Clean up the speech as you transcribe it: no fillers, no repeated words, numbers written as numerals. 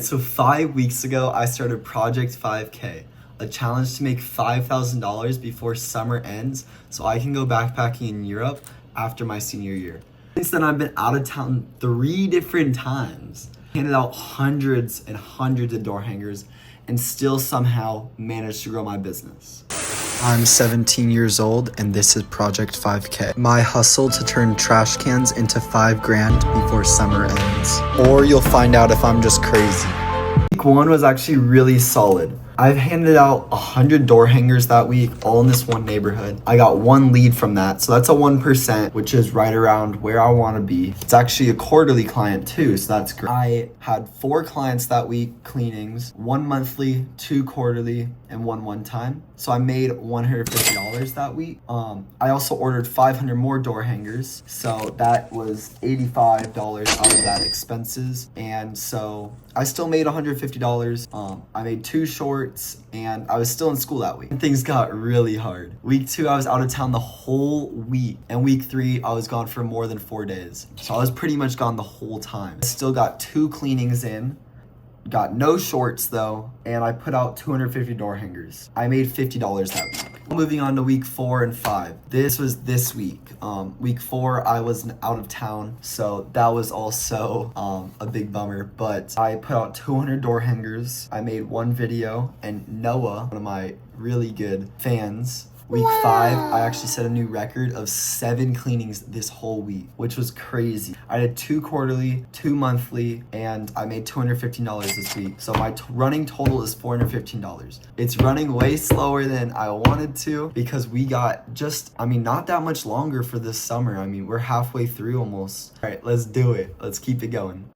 So 5 weeks ago, I started Project 5K, a challenge to make $5,000 before summer ends so I can go backpacking in Europe after my senior year. Since then, I've been out of town 3 different times, handed out hundreds and hundreds of door hangers, and still somehow managed to grow my business. I'm 17 years old and this is Project 5K. My hustle to turn trash cans into $5,000 before summer ends. Or you'll find out if I'm just crazy. Week 1 was actually really solid. I've handed out 100 door hangers that week, all in this one neighborhood. I got 1 lead from that, so that's a 1%, which is right around where I want to be. It's actually a quarterly client too, so that's great. I had 4 clients that week, cleanings, 1 monthly, 2 quarterly, and 1 one-time. So I made $150 that week. I also ordered 500 more door hangers, so that was $85 out of that expenses, and so I still made $150. I made 2 shorts, and I was still in school that week. Things got really hard. Week 2, I was out of town the whole week, and week 3, I was gone for more than 4 days. So I was pretty much gone the whole time. I still got 2 cleanings in. Got no shorts though, and I put out 250 door hangers. I made $50 that week. Moving on to week 4 and 5. This was this week. Week 4, I was out of town, so that was also a big bummer, but I put out 200 door hangers. I made 1 video, and Noah, one of my really good fans, Week 5, I actually set a new record of 7 cleanings this whole week, which was crazy. I did 2 quarterly, 2 monthly, and I made $215 this week. So my running total is $415. It's running way slower than I wanted to because we got just, not that much longer for this summer. We're halfway through almost. All right, let's do it. Let's keep it going.